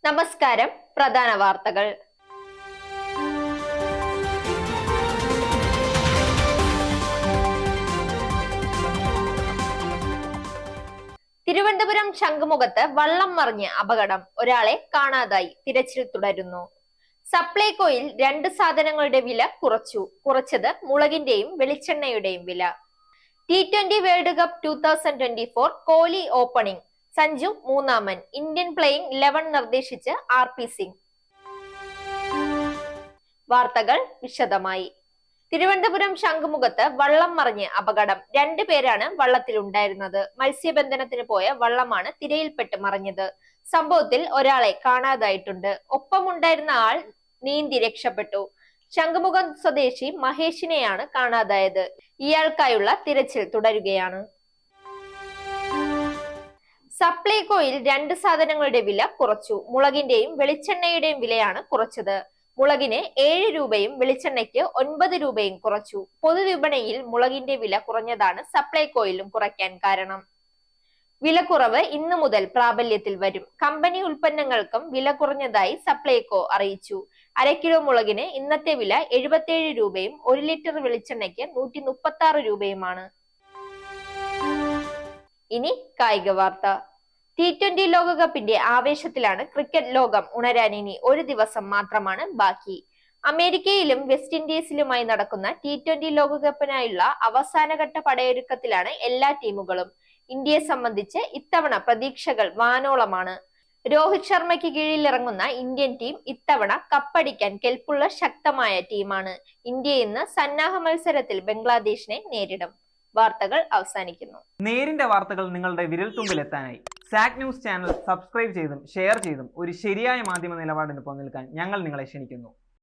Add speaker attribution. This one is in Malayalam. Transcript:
Speaker 1: നമസ്കാരം. പ്രധാന വാർത്തകൾ. തിരുവനന്തപുരം ശംഖുമുഖത്ത് വള്ളം മറിഞ്ഞ് അപകടം, ഒരാളെ കാണാതായി, തിരച്ചിൽ തുടരുന്നു. സപ്ലൈകോയിൽ 2 സാധനങ്ങളുടെ വില കുറച്ചത് മുളകിന്റെയും വെളിച്ചെണ്ണയുടെയും വില. T20 world cup 2024 Kohli opening, Sanju മൂന്നാമൻ, ഇന്ത്യൻ പ്ലേയിംഗ് 11 നിർദ്ദേശിച്ച് RP സിംഗ്. വാർത്തകൾ വിശദമായി. തിരുവനന്തപുരം ശംഖുമുഖത്ത് വള്ളം മറിഞ്ഞ് അപകടം. 2 പേരാണ് വള്ളത്തിലുണ്ടായിരുന്നത്. മത്സ്യബന്ധനത്തിന് പോയ വള്ളമാണ് തിരയിൽപ്പെട്ട് മറിഞ്ഞത്. സംഭവത്തിൽ ഒരാളെ കാണാതായിട്ടുണ്ട്. ഒപ്പമുണ്ടായിരുന്ന ആൾ നീന്തി രക്ഷപ്പെട്ടു. ശംഖുമുഖം സ്വദേശി മഹേഷിനെയാണ് കാണാതായത്. ഇയാൾക്കായുള്ള തിരച്ചിൽ തുടരുകയാണ്. സപ്ലൈകോയിൽ 2 സാധനങ്ങളുടെ വില കുറച്ചു. മുളകിന്റെയും വെളിച്ചെണ്ണയുടെയും വിലയാണ് കുറച്ചത്. മുളകിന് 7 രൂപയും വെളിച്ചെണ്ണയ്ക്ക് 9 രൂപയും കുറച്ചു. പൊതുവിപണിയിൽ മുളകിന്റെ വില കുറഞ്ഞതാണ് സപ്ലൈകോയിലും കുറയ്ക്കാൻ കാരണം. വിലക്കുറവ് ഇന്നു മുതൽ പ്രാബല്യത്തിൽ വരും. കമ്പനി ഉൽപ്പന്നങ്ങൾക്കും വില കുറഞ്ഞതായി സപ്ലൈകോ അറിയിച്ചു. 1/2 കിലോ മുളകിന് ഇന്നത്തെ വില 77 രൂപയും 1 ലിറ്റർ വെളിച്ചെണ്ണയ്ക്ക് 136 രൂപയുമാണ്. ഇനി കായിക വാർത്ത. T20 ലോകകപ്പിന്റെ ആവേശത്തിലാണ് ക്രിക്കറ്റ് ലോകം. ഉണരാൻ ഇനി ഒരു ദിവസം മാത്രമാണ് ബാക്കി. അമേരിക്കയിലും വെസ്റ്റ് ഇൻഡീസിലുമായി നടക്കുന്ന T20 ലോകകപ്പിനായുള്ള അവസാനഘട്ട പടയൊരുക്കത്തിലാണ് എല്ലാ ടീമുകളും. ഇന്ത്യയെ സംബന്ധിച്ച് ഇത്തവണ പ്രതീക്ഷകൾ വാനോളമാണ്. രോഹിത് ശർമ്മയ്ക്ക് കീഴിലിറങ്ങുന്ന ഇന്ത്യൻ ടീം ഇത്തവണ കപ്പടിക്കാൻ കെൽപ്പുള്ള ശക്തമായ ടീമാണ്. ഇന്ത്യ ഇന്ന് സന്നാഹ മത്സരത്തിൽ ബംഗ്ലാദേശിനെ നേരിടും. വാർത്തകൾ അവസാനിക്കുന്നു.
Speaker 2: നേരിന്റെ വാർത്തകൾ നിങ്ങളുടെ വിരൽത്തുമ്പിൽ എത്താനായി സാക് ന്യൂസ് ചാനൽ സബ്സ്ക്രൈബ് ചെയ്തും ഷെയർ ചെയ്തും ഒരു ശരിയായ മാധ്യമ നിലപാടിന് പോകാൻ ഞങ്ങൾ നിങ്ങളെ ക്ഷണിക്കുന്നു.